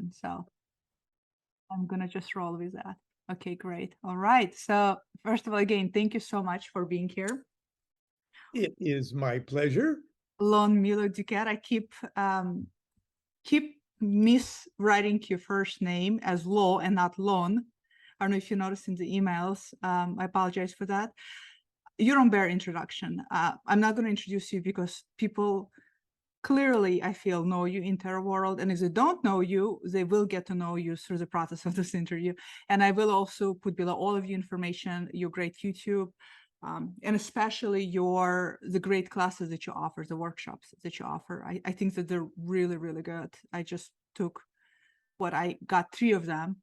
introduction. So I'm going to just roll with that. Okay, great. All right. So first of all, again, thank you so much for being here. It is my pleasure. Lon Milo DuQuette. I keep miswriting your first name as Lo and not Lon. I don't know if you noticed in the emails. I apologize for that. You don't bear introduction. I'm not going to introduce you because people clearly, I feel, know you in Terra World. And if they don't know you, they will get to know you through the process of this interview. And I will also put below all of your information, your great YouTube, and especially the great classes that you offer, the workshops that you offer. I think that they're really, really good. I just took I got 3 of them,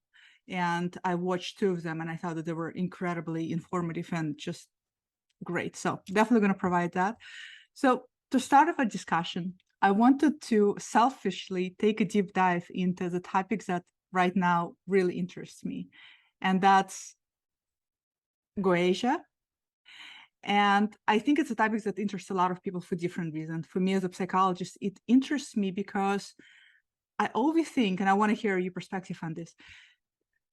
and I watched 2 of them, and I thought that they were incredibly informative and just great. So definitely going to provide that. So to start off a discussion, I wanted to selfishly take a deep dive into the topics that right now really interests me. And that's Goetia. And I think it's a topic that interests a lot of people for different reasons. For me as a psychologist, it interests me because I always think, and I want to hear your perspective on this.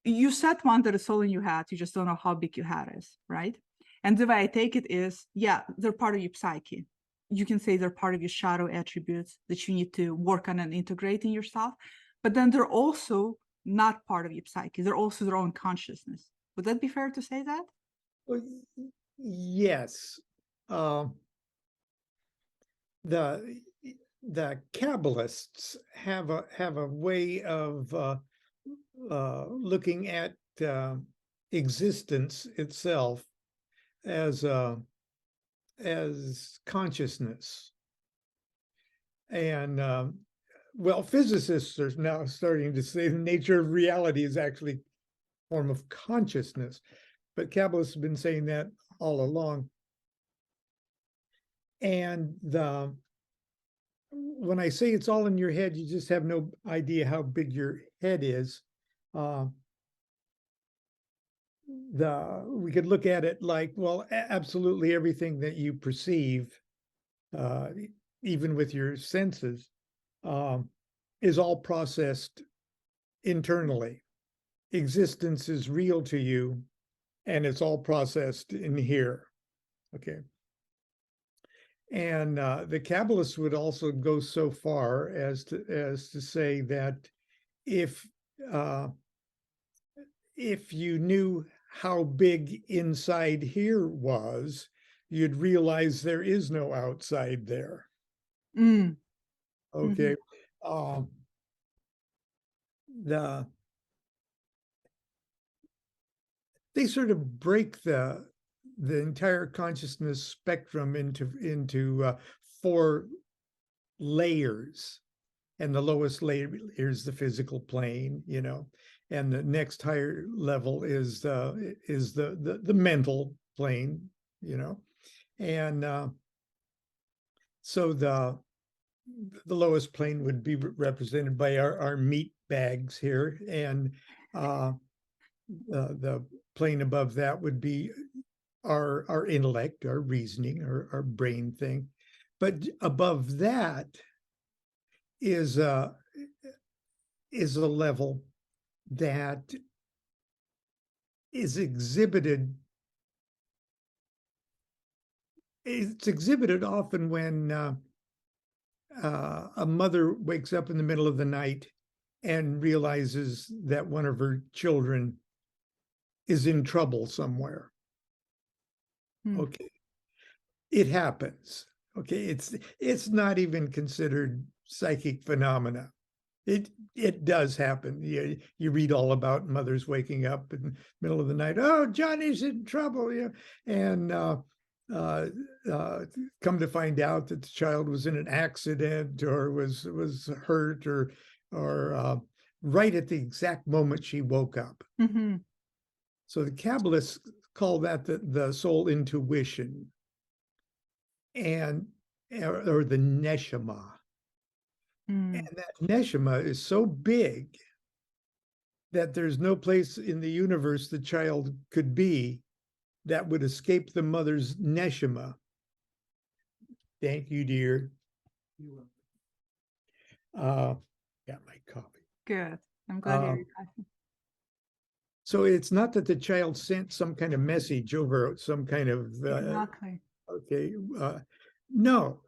You said one that it's all in your head. You just don't know how big your head is, right? And the way I take it is, yeah, they're part of your psyche. You can say they're part of your shadow attributes that you need to work on and integrate in yourself. But then they're also not part of your psyche. They're also their own consciousness. Would that be fair to say that? Well, yes. The Kabbalists have a way of looking at existence itself as consciousness, and well, physicists are now starting to say the nature of reality is actually a form of consciousness, but Kabbalists have been saying that all along. And when I say it's all in your head, you just have no idea how big your head is. We could look at it like, well, absolutely everything that you perceive, even with your senses, is all processed internally. Existence is real to you, and it's all processed in here. Okay. And the Kabbalists would also go so far as to say that if you knew how big inside here was, you'd realize there is no outside there. Mm. Okay. They sort of break the entire consciousness spectrum into 4 layers, and the lowest layer is the physical plane, and the next higher level is the mental plane, and so the lowest plane would be represented by our meat bags here, and the plane above that would be our intellect, our reasoning, our brain thing. But above that is a level that is exhibited. It's exhibited often when a mother wakes up in the middle of the night and realizes that one of her children is in trouble somewhere. Okay. It happens. Okay. It's not even considered psychic phenomena. It does happen. You read all about mothers waking up in the middle of the night. Oh, Johnny's in trouble. And come to find out that the child was in an accident or was hurt or right at the exact moment she woke up. Mm-hmm. So the Kabbalists call that the soul intuition, or the neshama. And that neshama is so big that there's no place in the universe the child could be that would escape the mother's neshama. Thank you, dear. Got my coffee. Good. I'm glad Uh, you're so it's not that the child sent some kind of message over some kind of exactly. okay. No,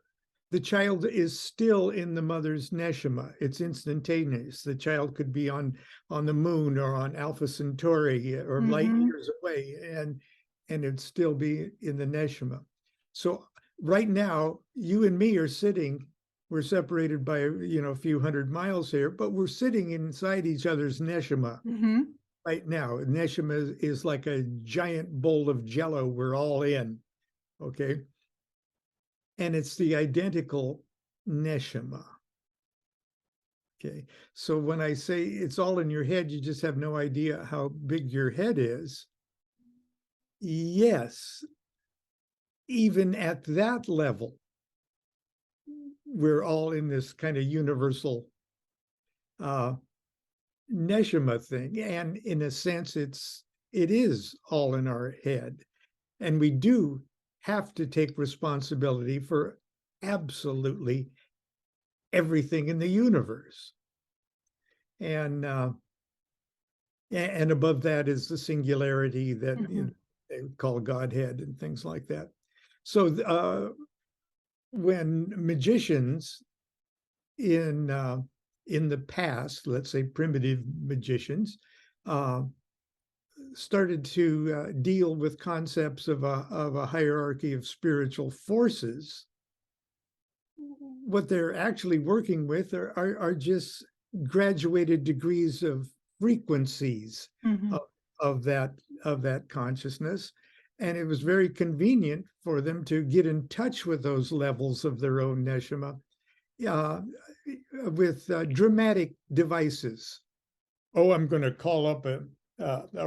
the child is still in the mother's neshama. It's instantaneous. The child could be on the moon or on Alpha Centauri or light years away, and it'd still be in the neshama. So right now, you and me are sitting. We're separated by a few hundred miles here, but we're sitting inside each other's neshama right now. Neshama is like a giant bowl of jello. We're all in. Okay. And it's the identical neshama. Okay. So when I say it's all in your head, you just have no idea how big your head is. Yes. Even at that level, we're all in this kind of universal neshama thing. And in a sense, it is all in our head. And we do have to take responsibility for absolutely everything in the universe. And above that is the singularity that they call Godhead and things like that. So when magicians in the past, let's say primitive magicians, started to deal with concepts of a hierarchy of spiritual forces, what they're actually working with are just graduated degrees of frequencies of that consciousness. And it was very convenient for them to get in touch with those levels of their own neshama with dramatic devices. Oh, I'm going to call up a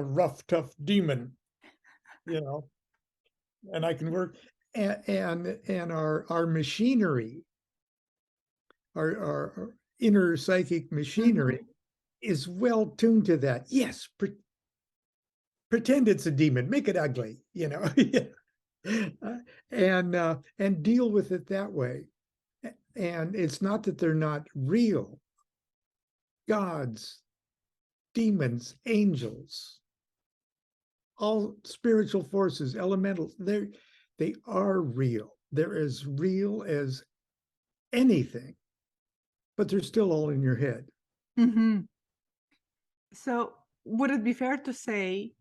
rough, tough demon, and I can work. And our machinery, our inner psychic machinery is well tuned to that. Yes, pretend it's a demon, make it ugly, and deal with it that way. And it's not that they're not real. Gods, demons, angels, all spiritual forces, elementals, they are real. They're as real as anything, but they're still all in your head. So would it be fair to say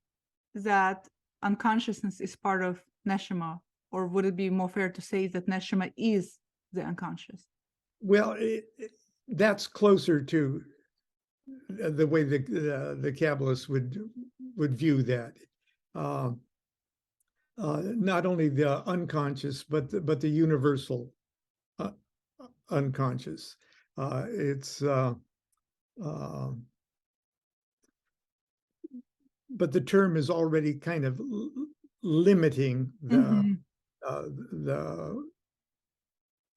that unconsciousness is part of neshama, or would it be more fair to say that neshama is the unconscious? Well, that's closer to the way the Kabbalists would view that. Not only the unconscious, but the universal unconscious. But the term is already kind of limiting the.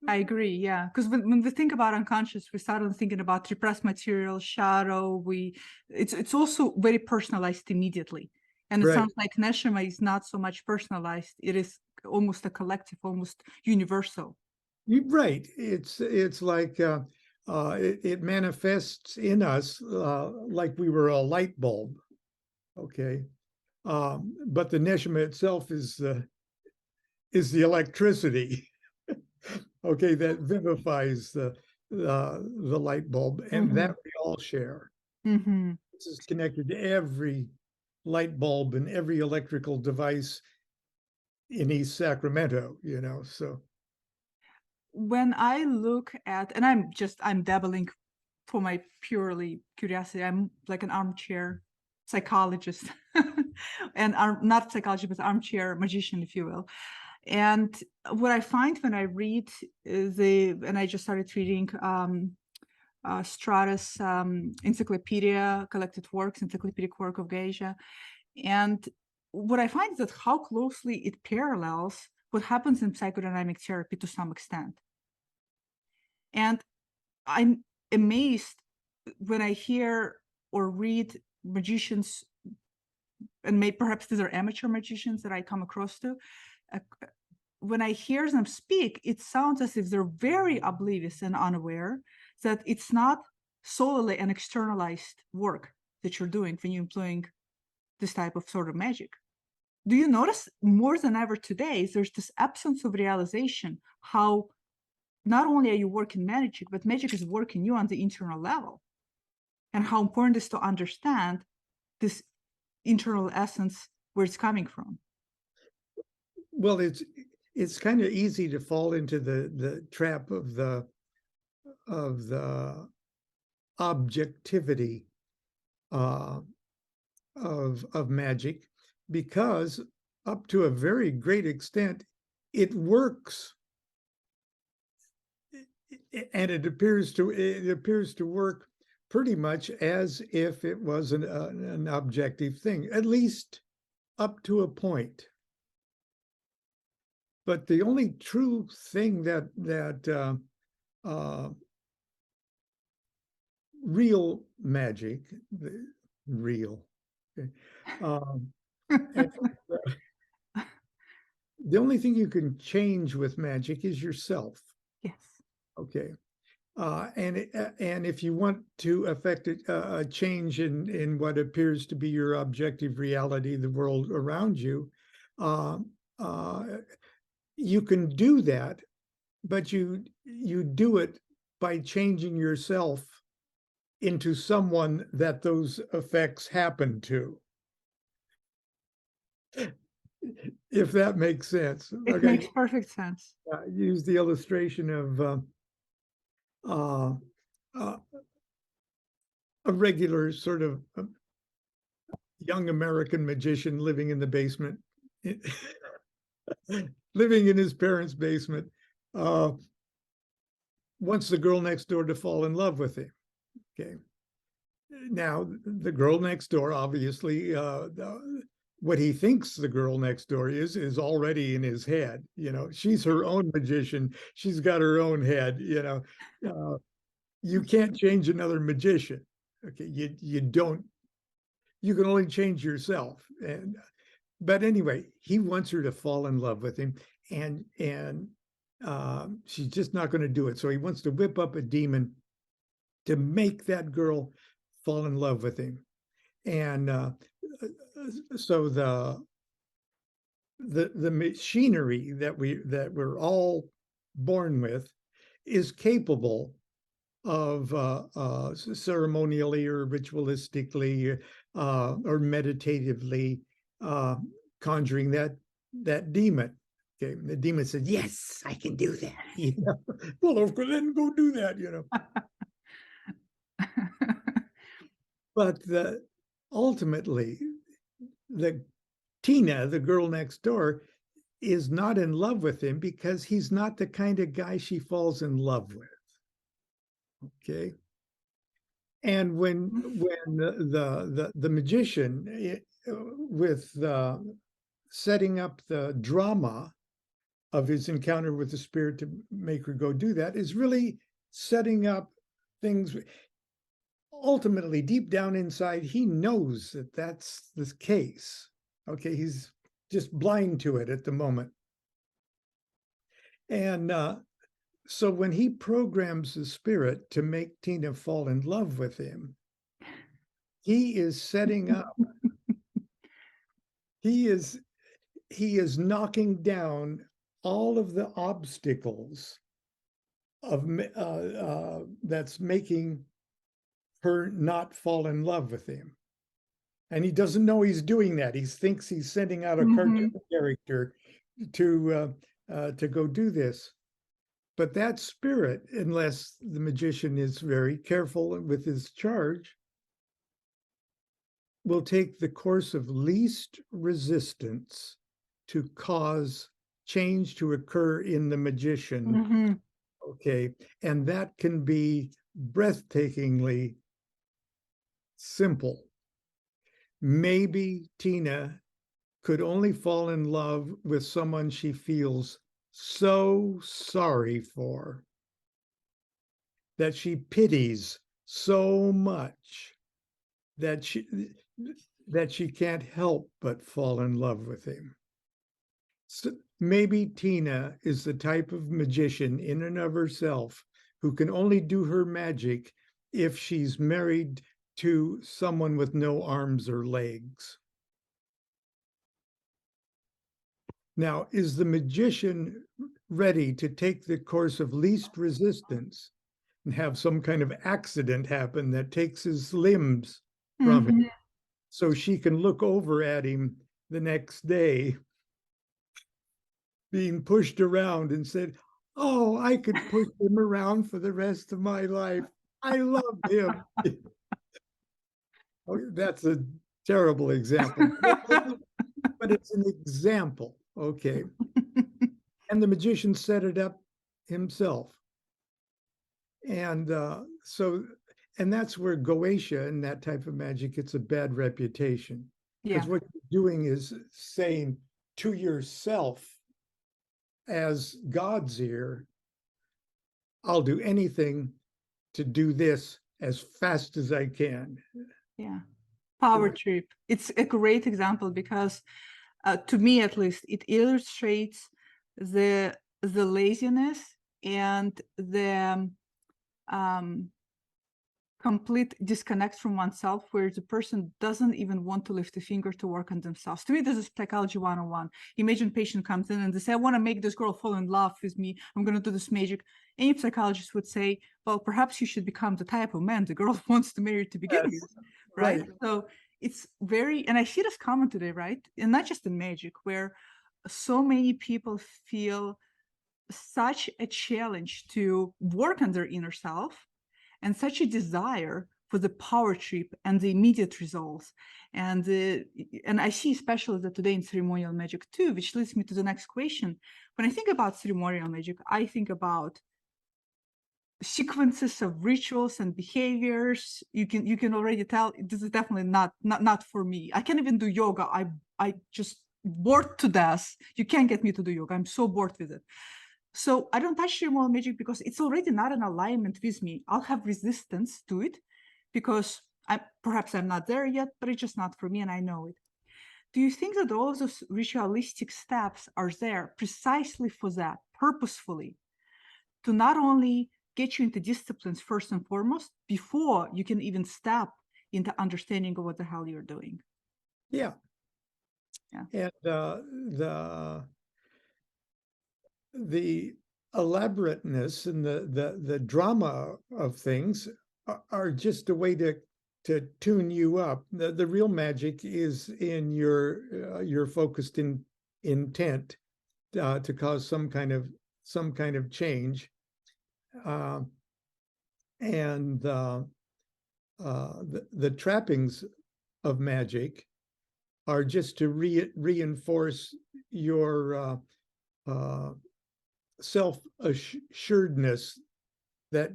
I agree, yeah. Because when we think about unconscious, we start thinking about repressed material, shadow. It's also very personalized immediately. And it sounds like neshama is not so much personalized. It is almost a collective, almost universal. Right. It's like it manifests in us like we were a light bulb. Okay. But the neshama itself is the electricity. Okay, that vivifies the light bulb, and that we all share. This is connected to every light bulb and every electrical device in East Sacramento, so. When I look at, and I'm dabbling for my purely curiosity, I'm like an armchair psychologist and not psychologist, but armchair magician, if you will. And what I find when I read and I just started reading Stratus encyclopedia, collected works, encyclopedic work of Geisha. And what I find is that how closely it parallels what happens in psychodynamic therapy to some extent. And I'm amazed when I hear or read magicians, and perhaps these are amateur magicians that I come across to, when I hear them speak, it sounds as if they're very oblivious and unaware that it's not solely an externalized work that you're doing when you're employing this type of sort of magic. Do you notice more than ever today, there's this absence of realization how not only are you working magic, but magic is working you on the internal level, and how important it is to understand this internal essence, where it's coming from. Well, it's kind of easy to fall into the trap of the objectivity of magic, because up to a very great extent it works, and it appears to work pretty much as if it was an objective thing, at least up to a point. But the only true thing that real magic, real, okay, and, the only thing you can change with magic is yourself. Yes. Okay. And if you want to affect a change in what appears to be your objective reality, the world around you, you can do that, but you do it by changing yourself into someone that those effects happen to. If that makes sense. It makes perfect sense. Use the illustration of a regular sort of young American magician living in the basement, living in his parents' basement, wants the girl next door to fall in love with him. Okay. Now, the girl next door, obviously, what he thinks the girl next door is already in his head. You know, she's her own magician. She's got her own head. You know, you can't change another magician. Okay, you don't. You can only change yourself. But anyway, he wants her to fall in love with him, and she's just not going to do it. So he wants to whip up a demon to make that girl fall in love with him. And so the machinery that we're all born with is capable of ceremonially or ritualistically or meditatively conjuring that demon. Okay, the demon said, "Yes, I can do that." You know? Well, of course, then go do that. You know. But ultimately, Tina, the girl next door, is not in love with him because he's not the kind of guy she falls in love with. Okay. And when the magician, with setting up the drama of his encounter with the spirit to make her go do that, is really setting up things. Ultimately, deep down inside, he knows that that's the case. Okay, he's just blind to it at the moment. And so when he programs the spirit to make Tina fall in love with him, he is setting up, he is knocking down all of the obstacles of that's making her not fall in love with him. And he doesn't know he's doing that. He thinks he's sending out a cartoon character to go do this. But that spirit, unless the magician is very careful with his charge, will take the course of least resistance to cause change to occur in the magician. Okay. And that can be breathtakingly simple. Maybe Tina could only fall in love with someone she feels so sorry for, that she pities so much, that she can't help but fall in love with him. So maybe Tina is the type of magician in and of herself who can only do her magic if she's married to someone with no arms or legs. Now, is the magician ready to take the course of least resistance and have some kind of accident happen that takes his limbs from him, so she can look over at him the next day being pushed around and said, "Oh, I could push him around for the rest of my life. I love him." Oh, that's a terrible example, but it's an example. Okay. And the magician set it up himself. And and that's where Goetia and that type of magic gets a bad reputation. Because what you're doing is saying to yourself, as God's ear, I'll do anything to do this as fast as I can. Yeah. Power trip. It's a great example because to me, at least, it illustrates the laziness and the complete disconnect from oneself, where the person doesn't even want to lift a finger to work on themselves. To me, this is psychology 101. Imagine patient comes in and they say, I want to make this girl fall in love with me. I'm going to do this magic. Any psychologist would say, well, perhaps you should become the type of man the girl wants to marry to begin with, right? So it's very, and I see this common today, right? And not just in magic, where so many people feel such a challenge to work on their inner self, and such a desire for the power trip and the immediate results. And I see especially that today in ceremonial magic too, which leads me to the next question. When I think about ceremonial magic, I think about sequences of rituals and behaviors. You can already tell this is definitely not for me. I can't even do yoga. I just bored to death. You can't get me to do yoga. I'm so bored with it. So I don't touch ceremonial magic because it's already not in alignment with me. I'll have resistance to it because perhaps I'm not there yet, but it's just not for me and I know it. Do you think that all of those ritualistic steps are there precisely for that, purposefully, to not only get you into disciplines first and foremost, before you can even step into understanding of what the hell you're doing? Yeah. And the elaborateness and the drama of things are just a way to tune you up. The real magic is in your focused intent to cause some kind of change, and the trappings of magic are just to reinforce your self-assuredness that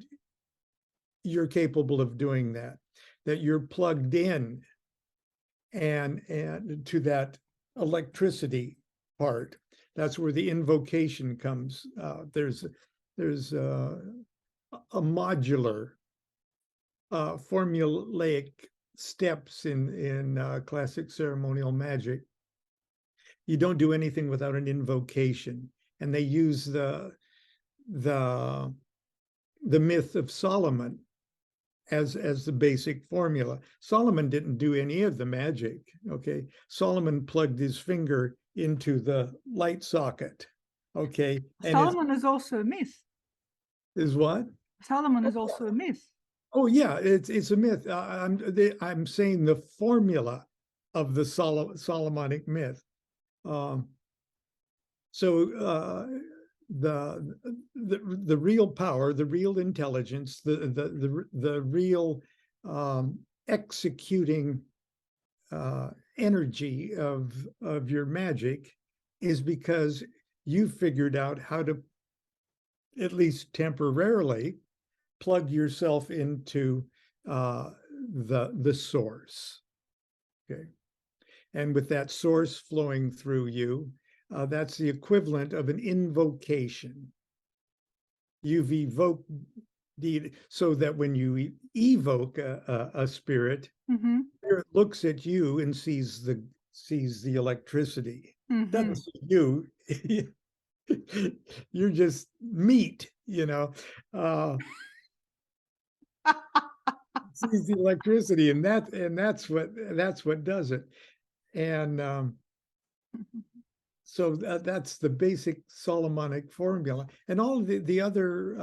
you're capable of doing that you're plugged in and to that electricity part. That's where the invocation comes. There's a modular formulaic steps in classic ceremonial magic. You don't do anything without an invocation. And they use the myth of Solomon as the basic formula. Solomon didn't do any of the magic. Okay, Solomon plugged his finger into the light socket. Okay, and Solomon is also a myth. Is what? Solomon is also a myth. Oh yeah, it's a myth. I'm saying the formula of the Solomonic myth. So the real power, the real intelligence, the real executing energy of your magic is because you figured out how to, at least temporarily, plug yourself into the source. Okay, and with that source flowing through you, that's the equivalent of an invocation. You've evoked so that when you evoke a spirit, spirit looks at you and sees the electricity. Doesn't see you. You're just meat, you know. sees the electricity, and that's what does it. And so that's the basic Solomonic formula, and all of the other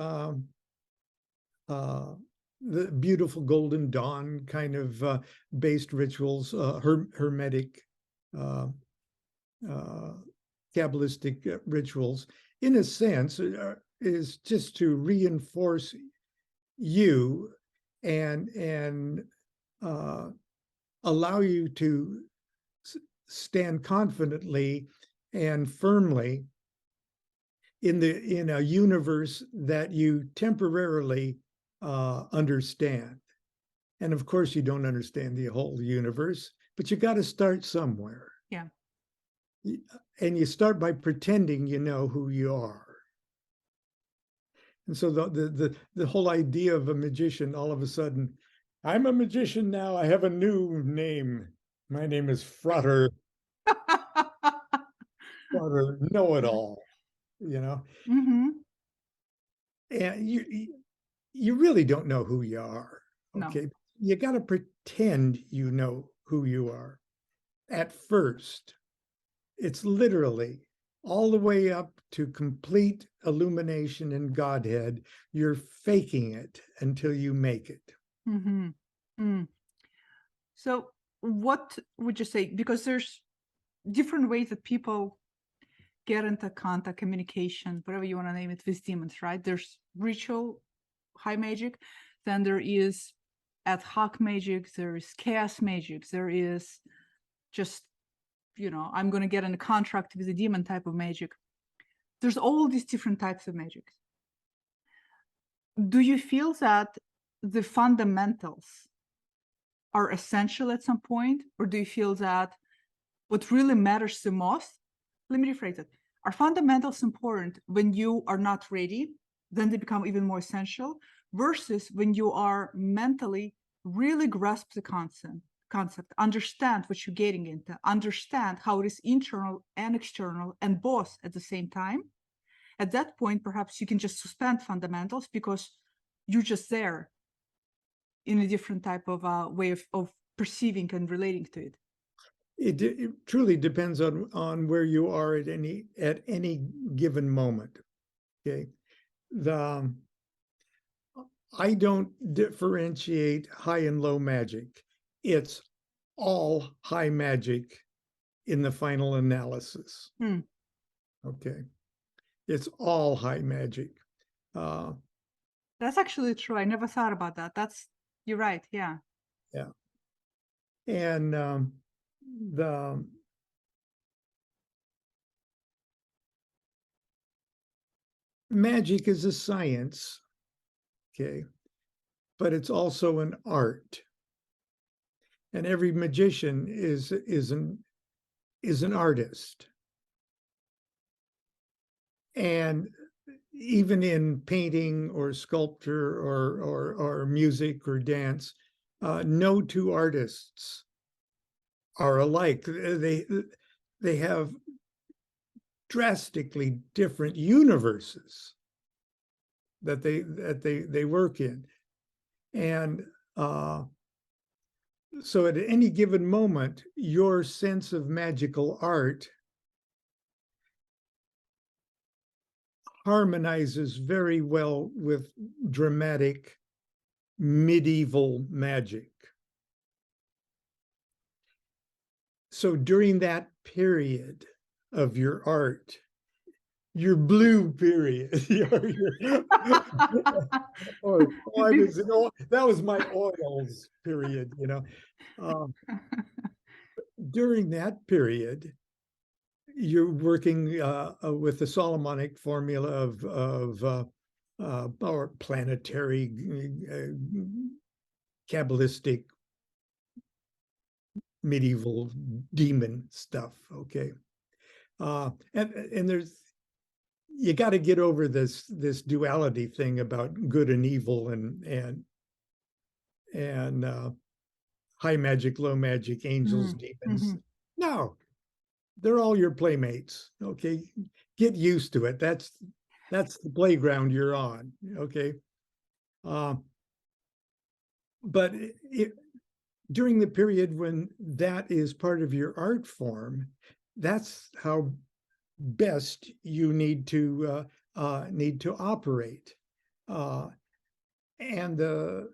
the beautiful golden dawn kind of based rituals, hermetic, Kabbalistic rituals, in a sense, is just to reinforce you and allow you to stand confidently and firmly in a universe that you temporarily understand. And of course, you don't understand the whole universe, but you got to start somewhere. Yeah. And you start by pretending you know who you are. And so the whole idea of a magician, all of a sudden, I'm a magician now. I have a new name. My name is Frater. Frater know-it-all. You know. Mm-hmm. And you really don't know who you are. Okay. No. You got to pretend you know who you are at first. It's literally all the way up to complete illumination in Godhead. You're faking it until you make it. Mm-hmm. Mm. So what would you say? Because there's different ways that people get into contact, communication, whatever you want to name it, with demons, right? There's ritual, high magic, then there is ad hoc magic, there is chaos magic, there is just, I'm going to get in a contract with a demon type of magic. There's all these different types of magic. Do you feel that the fundamentals are essential at some point, or do you feel that what really matters the most, let me rephrase it, are fundamentals important when you are not ready, then they become even more essential, versus when you are mentally really grasp the concept, understand what you're getting into, understand how it is internal and external and both at the same time? At that point, perhaps you can just suspend fundamentals because you're just there in a different type of way of perceiving and relating to it. It truly depends on where you are at any given moment. Okay. I don't differentiate high and low magic. It's all high magic in the final analysis. Okay. It's all high magic. That's actually true. I never thought about that. You're right. Yeah. Yeah. And the magic is a science, okay, but it's also an art. And every magician is an artist. And even in painting or sculpture or music or dance, no two artists are alike. They have drastically different universes that they work in. And so at any given moment, your sense of magical art harmonizes very well with dramatic medieval magic. So during that period of your art, your blue period, that was my oils period, during that period, you're working with the Solomonic formula of our planetary, Kabbalistic, medieval demon stuff. Okay, and there's, you got to get over this duality thing about good and evil and high magic, low magic, angels, demons. No, they're all your playmates. Okay, get used to it. That's the playground you're on. Okay. but during the period when that is part of your art form, that's how best you need to operate. And the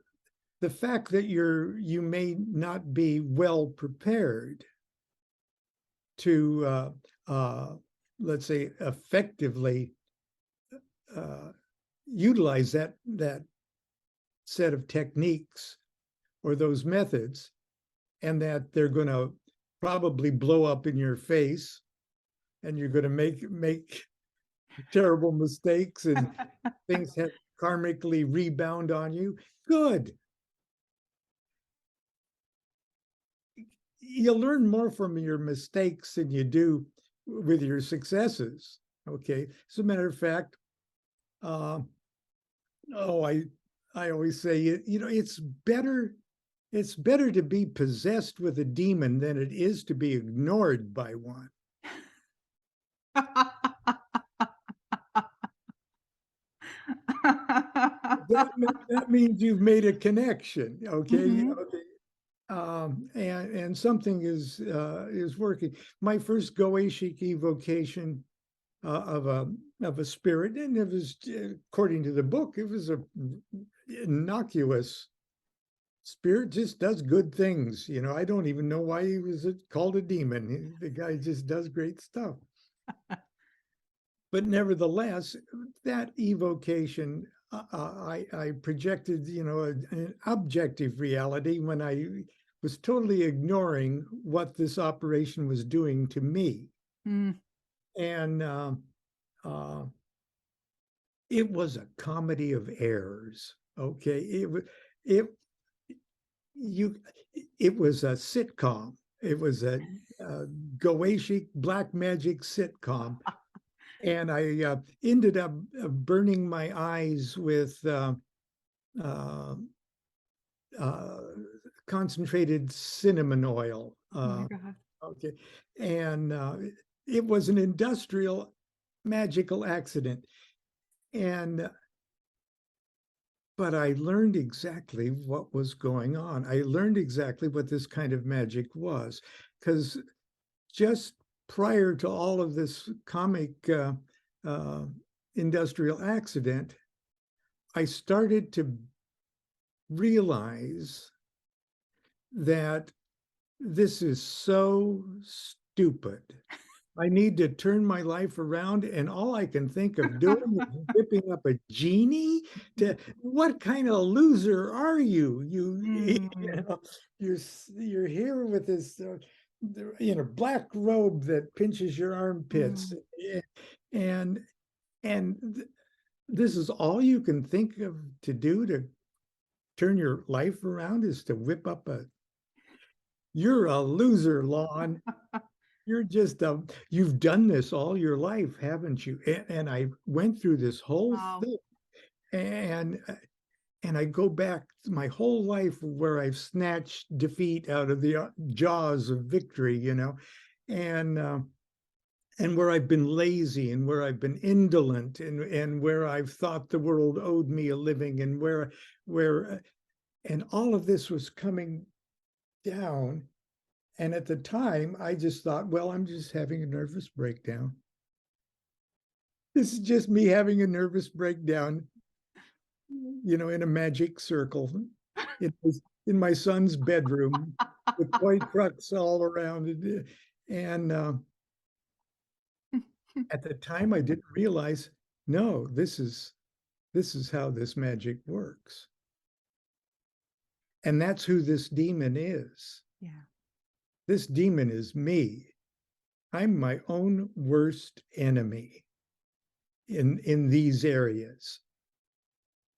fact that you may not be well prepared to let's say effectively utilize that set of techniques or those methods, and that they're going to probably blow up in your face, and you're going to make terrible mistakes, and things have karmically rebound on you. Good. You'll learn more from your mistakes than you do with your successes. Okay. As a matter of fact, I always say, it's better to be possessed with a demon than it is to be ignored by one. That means you've made a connection. Okay. Mhm. Okay. And something is working. My first Goetic evocation of a spirit, and it was, according to the book, it was a innocuous spirit, just does good things. I don't even know why he was called a demon. The guy just does great stuff. But nevertheless, that evocation, I projected, an objective reality when I was totally ignoring what this operation was doing to me. Mm. And it was a comedy of errors. Okay, it was a sitcom. It was a Goetic black magic sitcom. And I ended up burning my eyes with concentrated cinnamon oil. Oh my God. Okay. And it was an industrial magical accident. But I learned exactly what was going on. I learned exactly what this kind of magic was, because just prior to all of this comic industrial accident, I started to realize that this is so stupid. I need to turn my life around, and all I can think of doing is whipping up a genie. What kind of loser are you? You're here with this black robe that pinches your armpits, and this is all you can think of to do to turn your life around, is to whip up you're a loser, Lon. You're just you've done this all your life, haven't you? And I went through this whole thing, and I go back to my whole life where I've snatched defeat out of the jaws of victory, and where I've been lazy, and where I've been indolent, and where I've thought the world owed me a living, and where and all of this was coming down. And at the time, I just thought, well, I'm just having a nervous breakdown. This is just me having a nervous breakdown, in a magic circle in my son's bedroom with toy trucks all around it. And at the time, I didn't realize, no, this is how this magic works. And that's who this demon is. Yeah. This demon is me. I'm my own worst enemy in these areas.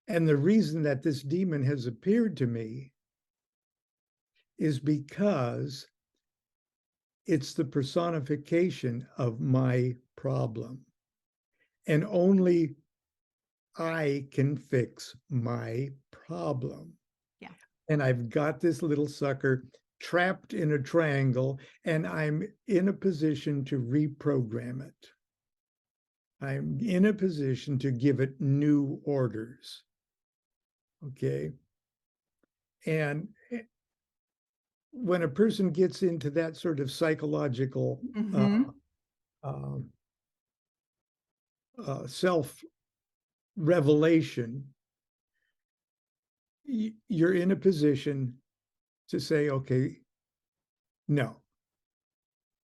And the reason that this demon has appeared to me is because it's the personification of my problem. And only I can fix my problem. Yeah. And I've got this little sucker trapped in a triangle, and I'm in a position to reprogram it. I'm in a position to give it new orders. Okay. And when a person gets into that sort of psychological self-revelation, you're in a position to say, okay, no,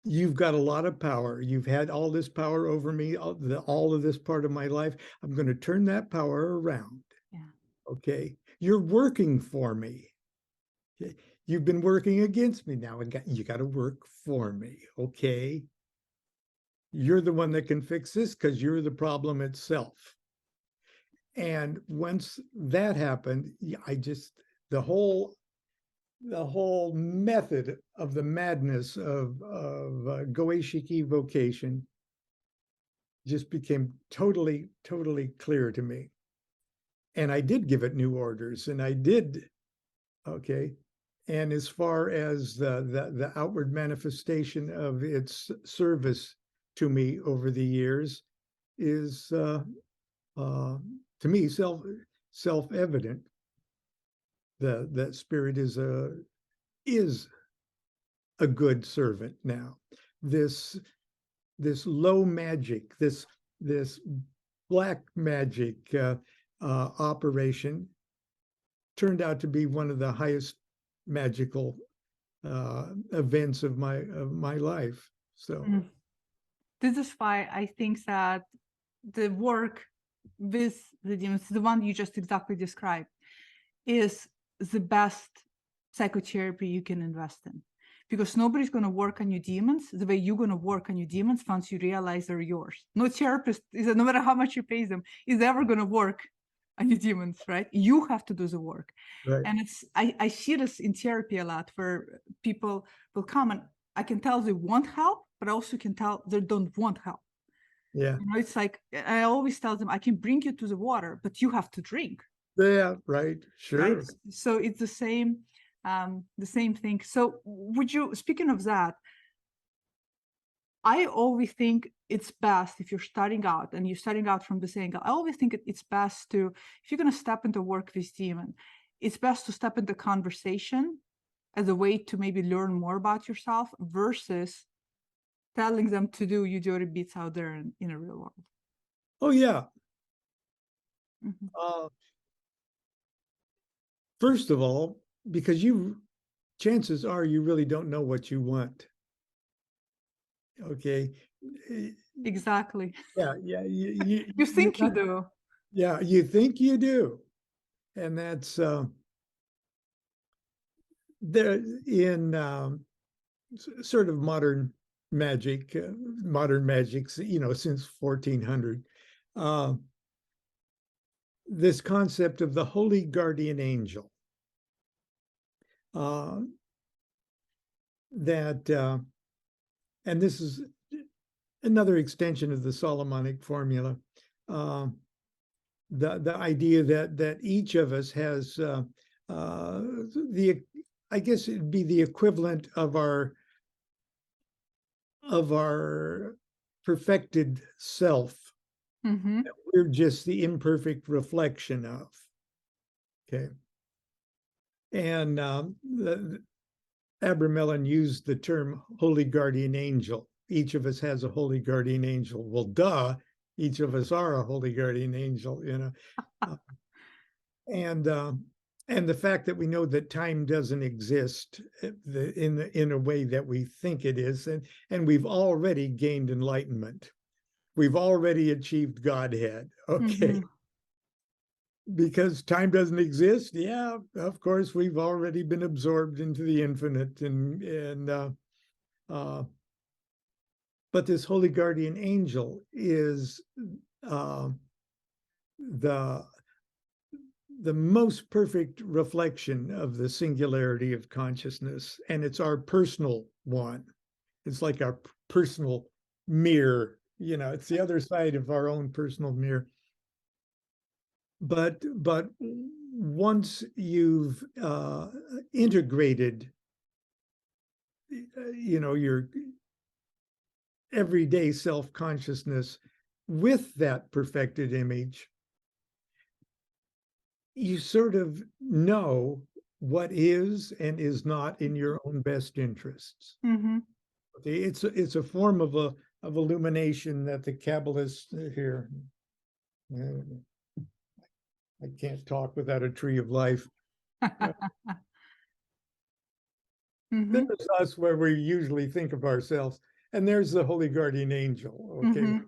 you've got a lot of power. You've had all this power over me, all of this part of my life. I'm going to turn that power around. Yeah. Okay. You're working for me. Okay. You've been working against me. Now you got to work for me. Okay. You're the one that can fix this because you're the problem itself. And once that happened, the whole method of the madness of Goeshiki vocation just became totally clear to me. And I did give it new orders, and I did, okay. And as far as the outward manifestation of its service to me over the years is, to me, self-evident. That spirit is a good servant now. This low magic, this black magic operation turned out to be one of the highest magical events of my life. So this is why I think that the work with the demons, the one you just exactly described, is the best psychotherapy you can invest in, because nobody's going to work on your demons the way you're going to work on your demons once you realize they're yours. No therapist, no matter how much you pay them, is ever going to work on your demons, right? You have to do the work. right. And I see this in therapy a lot, where people will come and I can tell they want help, but I also can tell they don't want help. Yeah. You know, it's like, I always tell them, I can bring you to the water, but you have to drink. Yeah, right. Sure. Right? So it's the same thing. So would you, speaking of that, I always think it's best, if you're starting out and you're starting out from this angle, I always think it's best to, if you're going to step into work with demon, it's best to step into conversation as a way to maybe learn more about yourself versus telling them to do your dirty beats out there in a real world. Oh, yeah. First of all, because chances are you really don't know what you want. Okay. Exactly. Yeah. You think you do. Yeah, you think you do. And that's there in sort of modern magic, since 1400. This concept of the holy guardian angel. And this is another extension of the Solomonic formula. The idea that each of us has I guess it'd be the equivalent of our perfected self. That we're just the imperfect reflection of. Okay. And Abramelin used the term holy guardian angel. Each of us has a holy guardian angel. Well, duh, each of us are a holy guardian angel, and the fact that we know that time doesn't exist in a way that we think it is, and we've already gained enlightenment. We've already achieved Godhead. Okay. Because time doesn't exist, yeah, of course, we've already been absorbed into the infinite, but this holy guardian angel is the most perfect reflection of the singularity of consciousness, and it's our personal one. It's like our personal mirror, it's the other side of our own personal mirror. But once you've integrated, your everyday self-consciousness with that perfected image, you sort of know what is and is not in your own best interests. Mm-hmm. Okay, it's a form of illumination that the Kabbalists here. I can't talk without a tree of life. Mm-hmm. There's us where we usually think of ourselves, and there's the holy guardian angel. Okay, Mm-hmm.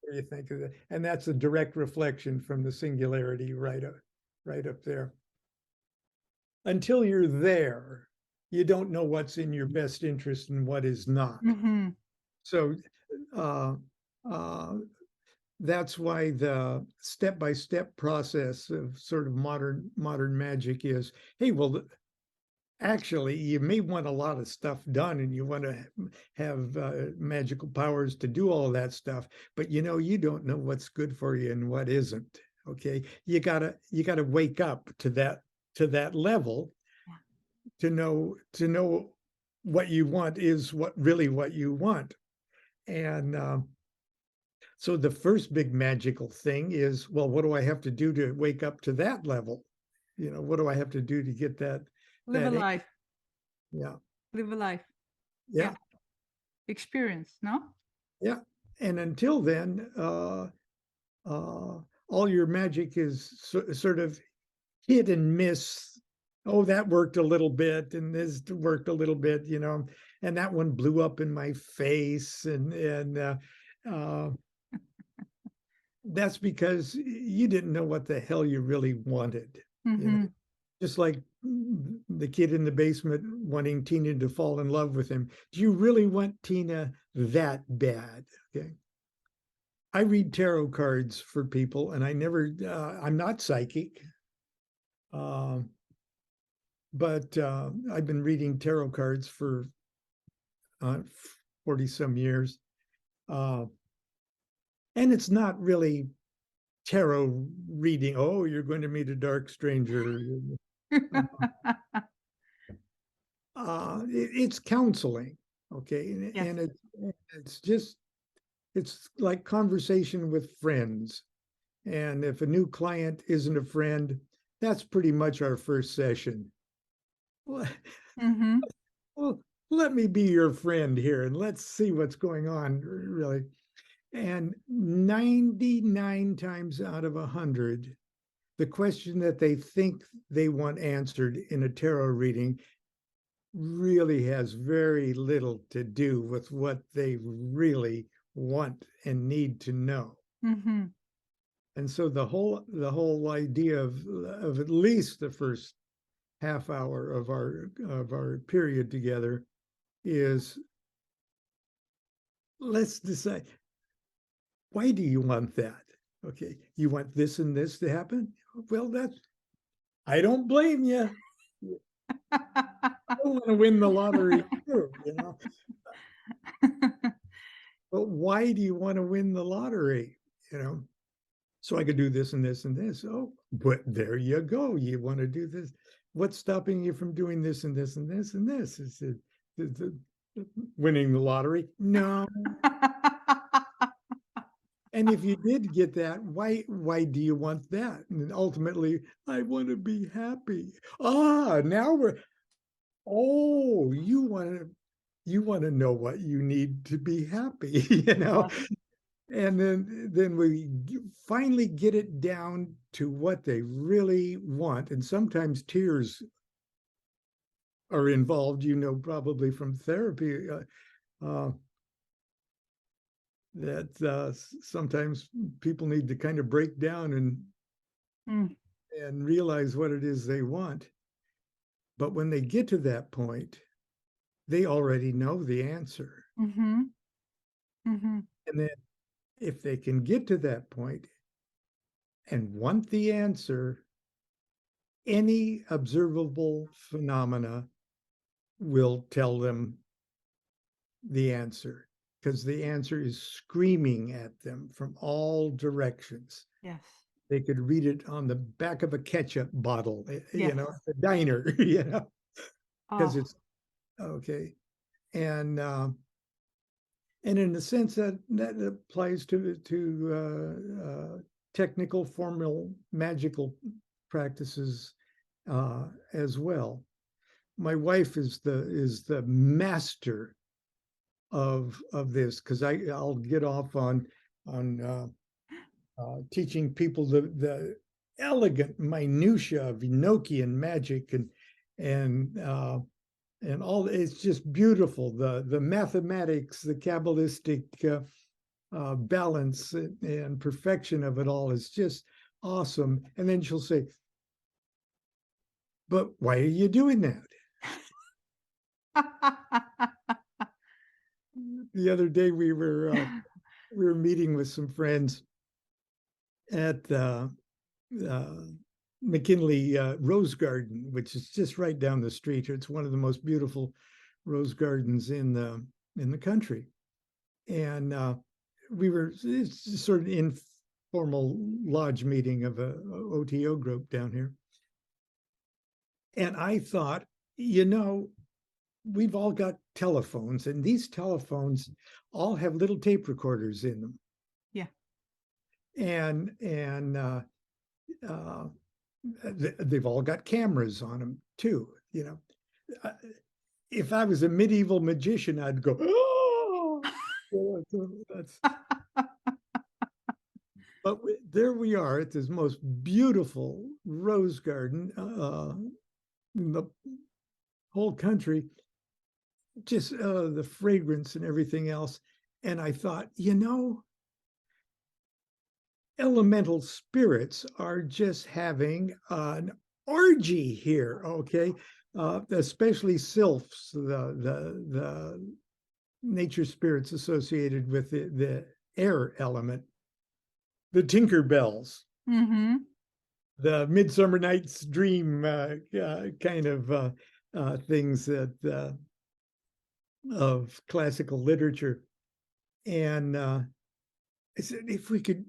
what do you think of that? And that's a direct reflection from the singularity right up there. Until you're there, you don't know what's in your best interest and what is not. Mm-hmm. So that's why the step-by-step process of sort of modern magic is, hey, well, actually, you may want a lot of stuff done and you want to have magical powers to do all of that stuff, but you don't know what's good for you and what isn't. Okay, you gotta wake up to that level to know what you want is what you want. And so the first big magical thing is, well, what do I have to do to wake up to that level? What do I have to do to get that? Live a life. Yeah. Live a life. Yeah. Experience, no? Yeah. And until then, all your magic is sort of hit and miss. Oh, that worked a little bit, and this worked a little bit, and that one blew up in my face, and that's because you didn't know what the hell you really wanted. Mm-hmm. Just like the kid in the basement wanting Tina to fall in love with him. Do you really want Tina that bad? Okay. I read tarot cards for people, and I'm not psychic. But I've been reading tarot cards for 40 some years. And it's not really tarot reading. Oh, you're going to meet a dark stranger. It's counseling. Okay. Yes. And it's like conversation with friends. And if a new client isn't a friend, that's pretty much our first session. Mm-hmm. Well, let me be your friend here and let's see what's going on, really. And 99 times out of 100, the question that they think they want answered in a tarot reading really has very little to do with what they really want and need to know. Mm-hmm. And so the whole idea of at least the first half hour of our period together is, let's decide, why do you want that? Okay, you want this and this to happen? Well, I don't blame you. I don't want to win the lottery too, But why do you want to win the lottery? So I could do this and this and this. Oh, but there you go. You want to do this. What's stopping you from doing this and this and this and this? Is it winning the lottery? No. And if you did get that, why do you want that? And ultimately, I want to be happy. Now you want to know what you need to be happy, And then we finally get it down to what they really want. And sometimes tears are involved, probably from therapy, that sometimes people need to kind of break down and realize what it is they want. But when they get to that point, they already know the answer. Mm-hmm. Mm-hmm. And then if they can get to that point and want the answer, any observable phenomena will tell them the answer, because the answer is screaming at them from all directions. Yes. They could read it on the back of a ketchup bottle, Yes. at the diner, because it's okay. And in the sense that applies to technical, formal, magical practices, as well. My wife is the master of this, because I'll get off on teaching people the elegant minutia of Enochian magic and all. It's just beautiful. The mathematics, the Kabbalistic balance and perfection of it all is just awesome. And then she'll say, "But why are you doing that?" The other day we were meeting with some friends at McKinley Rose Garden, which is just right down the street. It's one of the most beautiful rose gardens in the country. And it's sort of informal lodge meeting of a OTO group down here. And I thought, we've all got telephones, and these telephones all have little tape recorders in them. Yeah. And they've all got cameras on them too. If I was a medieval magician, I'd go, "Oh!" But there we are at this most beautiful rose garden in the whole country, just the fragrance and everything else. And I thought, elemental spirits are just having an orgy here, okay? Especially sylphs, the nature spirits associated with the air element, the Tinkerbells, the Midsummer Night's Dream kind of things that of classical literature. And I said, if we could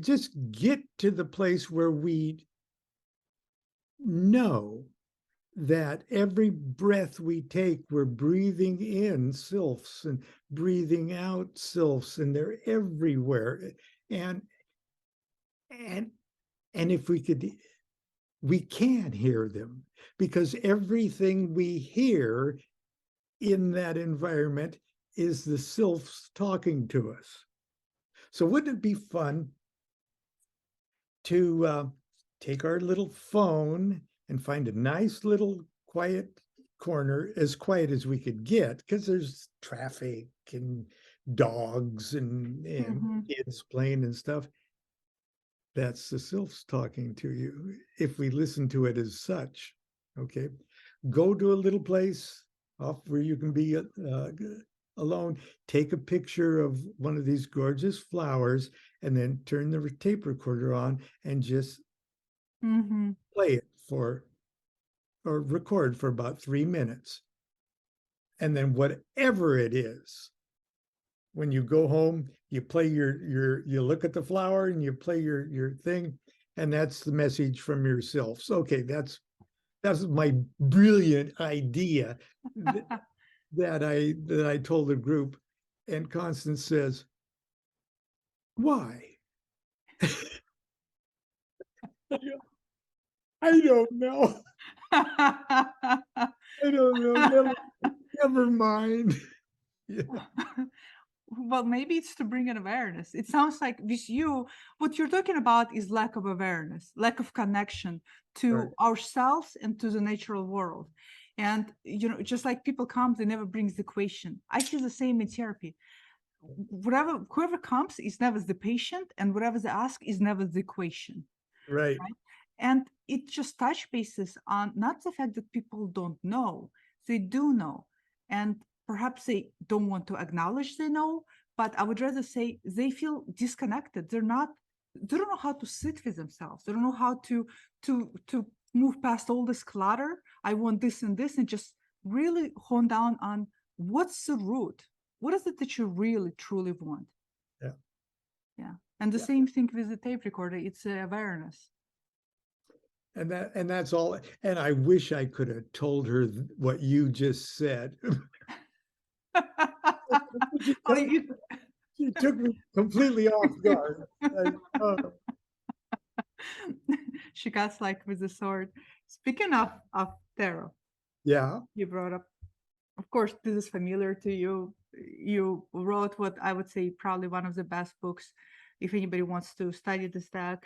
just get to the place where we know that every breath we take, we're breathing in sylphs and breathing out sylphs, and they're everywhere. And if we can hear them, because everything we hear in that environment is the sylphs talking to us. So wouldn't it be fun to take our little phone and find a nice little quiet corner, as quiet as we could get, because there's traffic and dogs and kids playing and stuff. That's the sylphs talking to you, if we listen to it as such. Okay, go to a little place off where you can be alone, take a picture of one of these gorgeous flowers, and then turn the tape recorder on and just play it or record for about 3 minutes. And then whatever it is, when you go home, you play you look at the flower and you play your thing, and that's the message from yourself. So, okay, that's my brilliant idea that I told the group. And Constance says, "Why?" I don't know. I don't know. Never mind. Yeah. Well, maybe it's to bring an awareness. It sounds like with you, what you're talking about is lack of awareness, lack of connection to ourselves and to the natural world. And, just like people come, they never brings the question. I feel the same in therapy. Whoever comes is never the patient, and whatever they ask is never the question. Right. And it just touch bases on not the fact that people don't know, they do know. And perhaps they don't want to acknowledge they know, but I would rather say they feel disconnected. They don't know how to sit with themselves. They don't know how to move past all this clutter. I want this and this, and just really hone down on what's the root. What is it that you really, truly want? Yeah. Yeah. And the same thing with the tape recorder. It's awareness. And that's all. And I wish I could have told her what you just said. She took me completely off guard. She got like with the sword. Speaking of tarot, Yeah. you brought up, of course, this is familiar to you. You wrote what I would say probably one of the best books, if anybody wants to study this deck,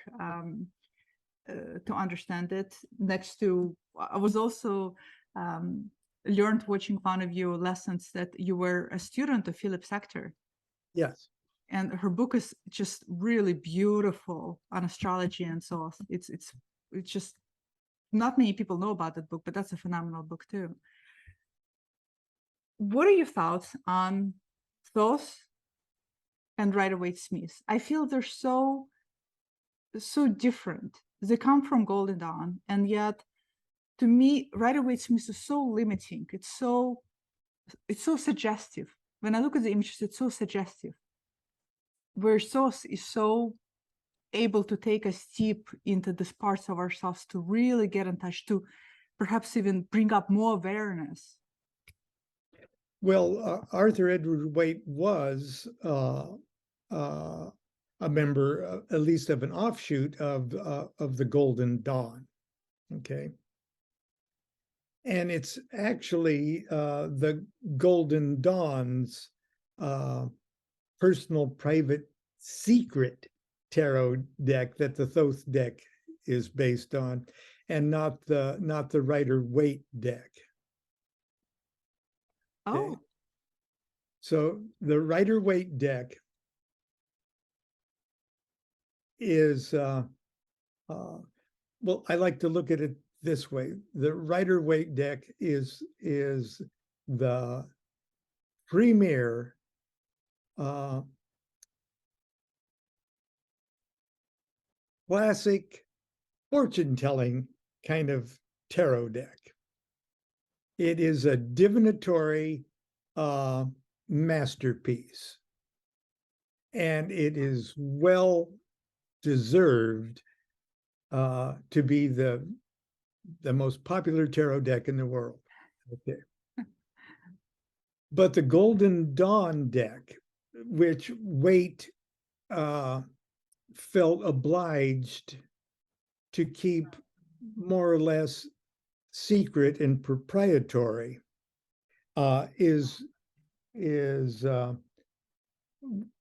to understand it. Next to, I was also learned watching one of your lessons that you were a student of Philip Sector. Yes. And her book is just really beautiful on astrology and so on. It's just, not many people know about that book, but that's a phenomenal book too. What are your thoughts on Thoth and Rider-Waite-Smith? I feel they're so different. They come from Golden Dawn, and yet to me, Rider-Waite-Smith is so limiting. It's so suggestive. When I look at the images, it's so suggestive. Where Thoth is so able to take us deep into these parts of ourselves, to really get in touch, to perhaps even bring up more awareness. Well, Arthur Edward Waite was a member, at least of an offshoot of the Golden Dawn. Okay. And it's actually the Golden Dawn's personal, private, secret tarot deck that the Thoth deck is based on, and not the Rider-Waite deck. Oh, okay. So the Rider-Waite deck is well, I like to look at it this way. The Rider-Waite deck is the premier classic fortune-telling kind of tarot deck. It is a divinatory masterpiece, and it is well deserved to be the most popular tarot deck in the world. Okay. But the Golden Dawn deck, which Waite felt obliged to keep more or less secret and proprietary, is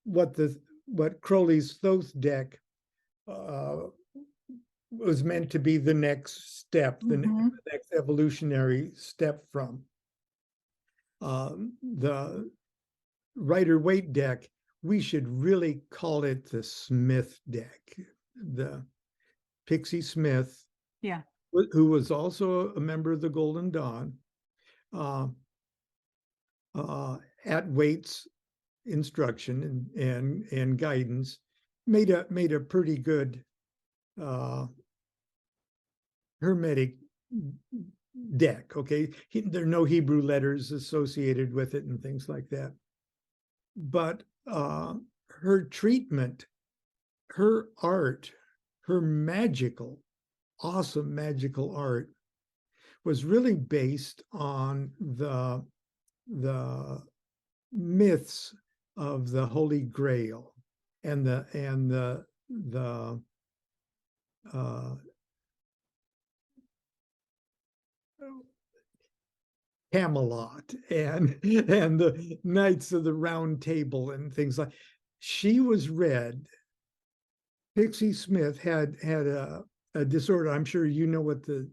what Crowley's Thoth deck was meant to be the next step, the next evolutionary step from. The Rider-Waite deck, we should really call it the Smith deck. The Pixie Smith, yeah, who was also a member of the Golden Dawn, at Waite's instruction and guidance, made a pretty good hermetic deck. Okay, there are no Hebrew letters associated with it and things like that. But her treatment, her art, her awesome magical art, was really based on the myths of the Holy Grail and the Camelot and the Knights of the Round Table and things like. She was read. Pixie Smith had a disorder. I'm sure you know what the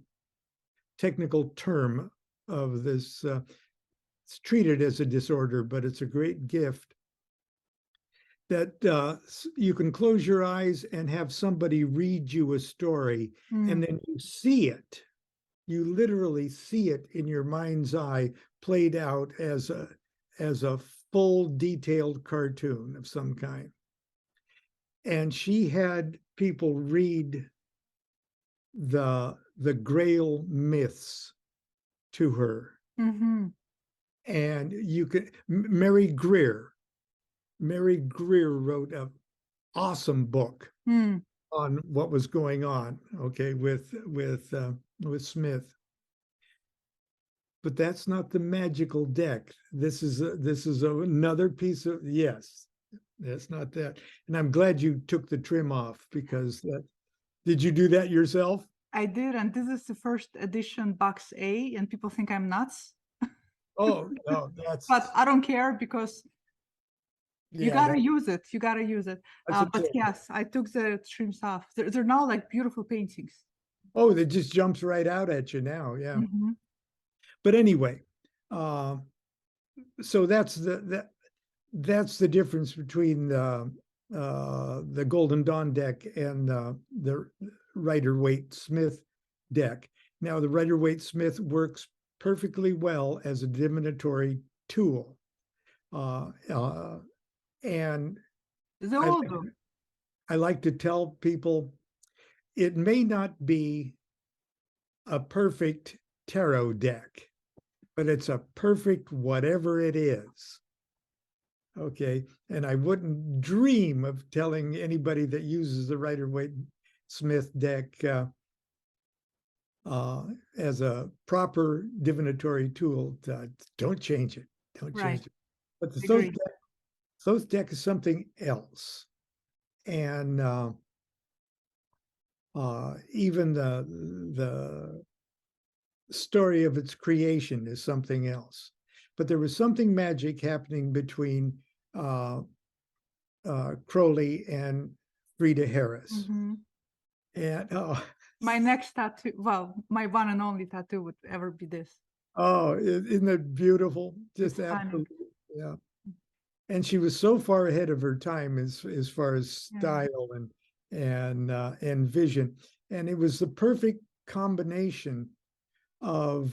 technical term of this. It's treated as a disorder, but it's a great gift that you can close your eyes and have somebody read you a story, and then you see it. You literally see it in your mind's eye, played out as a full, detailed cartoon of some kind. And she had people read the Grail myths to her. And you could, Mary Greer wrote an awesome book on what was going on, okay, with Smith. But that's not the magical deck. This is another piece of, yes, that's not that. And I'm glad you took the trim off, because did you do that yourself? I did, and this is the first edition box A, and people think I'm nuts. Oh, no, But I don't care because you yeah, gotta use it. You gotta use it. that's a But tip. yes, I took the trims off. They're now like beautiful paintings. Oh, that just jumps right out at you now. Yeah. Mhm. But anyway, so that's the difference between the Golden Dawn deck and the Rider-Waite-Smith deck. Now, the Rider-Waite-Smith works perfectly well as a divinatory tool, and They I all like, do. I like to tell people it may not be a perfect tarot deck, but it's a perfect whatever it is. Okay. And I wouldn't dream of telling anybody that uses the Rider-Waite-Smith deck as a proper divinatory tool. Don't change it. Don't Right. change it. But the Agree. Thoth deck is something else. And even the story of its creation is something else. But there was something magic happening between Crowley and Frida Harris. Mhm. And My next tattoo, well, my one and only tattoo would ever be this. isn't it beautiful? Just It's stunning. absolutely, yeah. And she was so far ahead of her time as far as Yeah. style and vision. And it was the perfect combination of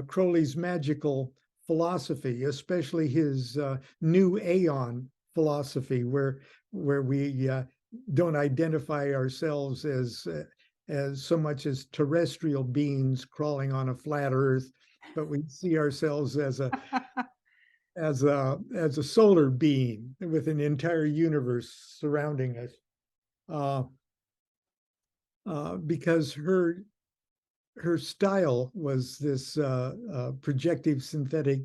Crowley's magical philosophy, especially his new aeon philosophy, where we don't identify ourselves as so much as terrestrial beings crawling on a flat Earth, but we see ourselves as a solar being with an entire universe surrounding us. Because her style was this projective synthetic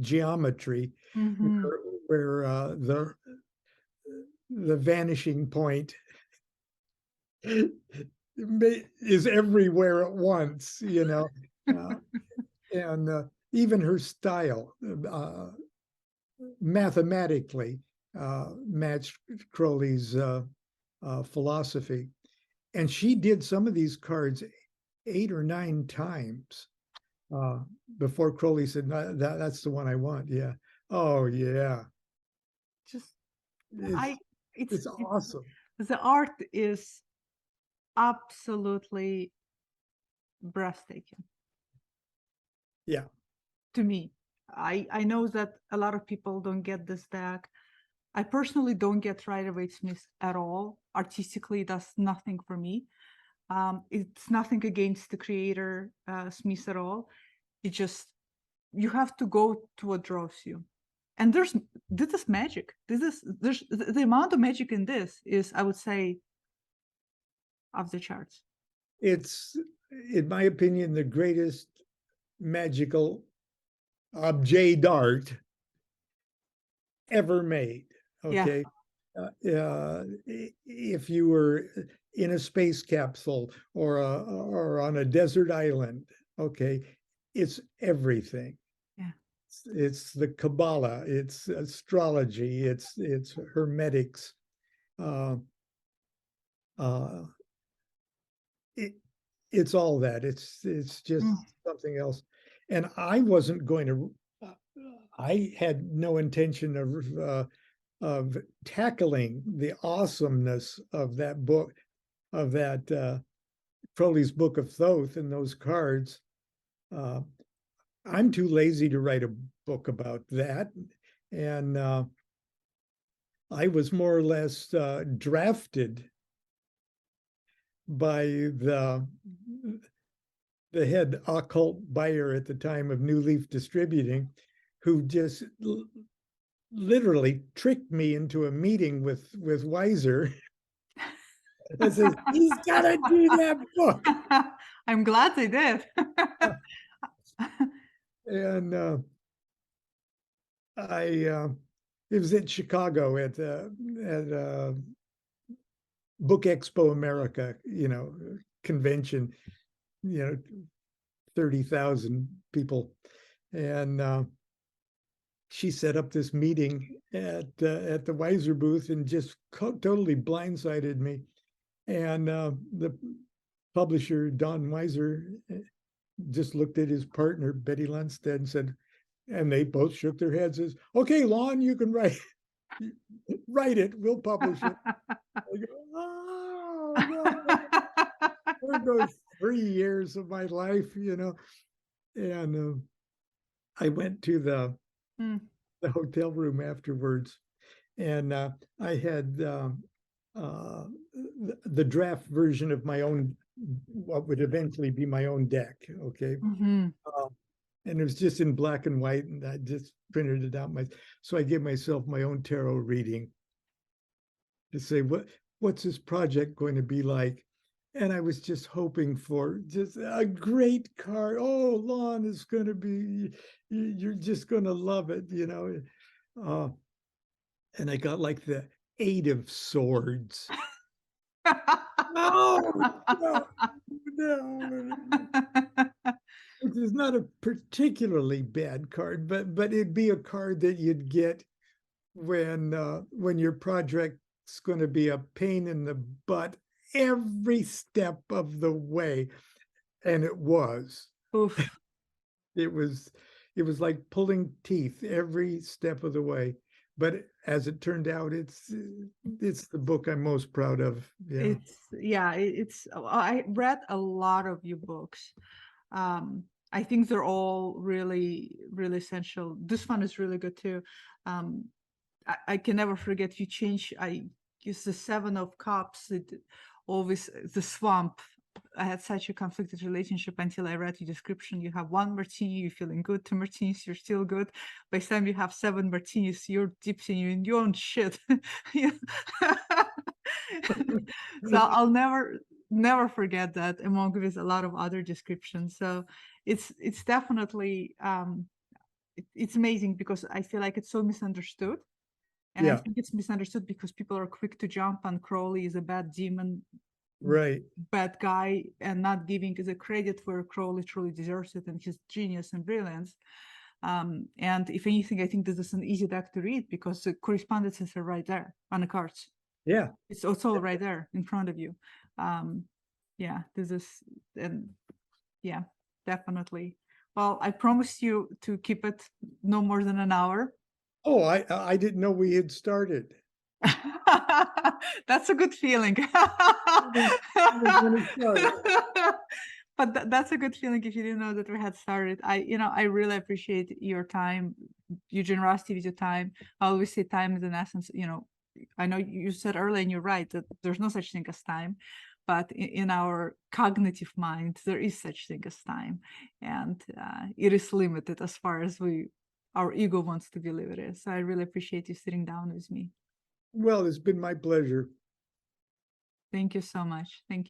geometry, Mhm. where the vanishing point is everywhere at once, and even her style mathematically matched Crowley's philosophy. And she did some of these cards 8 or 9 times before Crowley said, no, that's the one I want. Yeah. Oh, yeah. Just It's, it's it's awesome. the art is absolutely breathtaking Yeah. to me. I know that a lot of people don't get this deck. I personally don't get Rider-Waite-Smith at all. Artistically, that's nothing for me. It's nothing against the creator, Smith, at all. It just, you have to go to what draws you. And this is magic. There's the amount of magic in this is, I would say, off the charts. It's, in my opinion, the greatest magical objet d'art ever made. Yeah. Okay. If you were in a space capsule or on a desert island, okay, it's everything. Yeah. It's the Kabbalah, it's astrology, it's hermetics. Uh, it's all that. It's just something else. And I wasn't going to. I had no intention of tackling the awesomeness of that book, of that Crowley's Book of Thoth and those cards. I'm too lazy to write a book about that, and I was more or less drafted by the head occult buyer at the time of New Leaf Distributing, who just literally tricked me into a meeting with Weiser. And says, he's got to do that book. I'm glad they did. And it was in Chicago at Book Expo America, convention, 30,000 people. And she set up this meeting at the Weiser booth and just totally blindsided me. And the publisher, Don Weiser, just looked at his partner, Betty Lundstedt, and said, and they both shook their heads, says, okay, Lon, you can write it, we'll publish it. I go, oh, no. There goes 3 years of my life, and I went to the hotel room afterwards, and I had the draft version of my own, what would eventually be my own deck, okay? And it was just in black and white, and I just printed it out. So I gave myself my own tarot reading to say, what's this project going to be like? And I was just hoping for just a great card. Oh, Lon is going to be, you're just going to love it, and I got like the 8 of Swords. No. Which is not a particularly bad card, but it'd be a card that you'd get when your project's going to be a pain in the butt every step of the way, and it was. Oof. It was like pulling teeth every step of the way. But as it turned out, it's the book I'm most proud of. I read a lot of your books. I think they're all really, really essential. This one is really good too. I can never forget I used the 7 of Cups, always the swamp. I had such a conflicted relationship until I read your description. You have 1 martini, you're feeling good. 2 martinis, you're still good. By the time you have 7 martinis, you're deep in your own shit. So I'll never forget that, among with a lot of other descriptions. So it's definitely it's amazing, because I feel like it's so misunderstood. And I think it's misunderstood because people are quick to jump on Crowley is a bad demon, right, bad guy, and not giving the credit where Crowley truly deserves it and his genius and brilliance. And if anything, I think this is an easy deck to read because the correspondences are right there on the cards. Yeah, it's all right there in front of you. This is, and yeah, definitely. Well, I promised you to keep it no more than an hour. Oh, I didn't know we had started. That's a good feeling. But that's a good feeling if you didn't know that we had started. I really appreciate your time, your generosity with your time. I always say time is an essence. I know you said earlier, and you're right, that there's no such thing as time, but in our cognitive mind, there is such thing as time, and it is limited as far as our ego wants to believe it is. So I really appreciate you sitting down with me. Well, it's been my pleasure. Thank you so much. Thank you.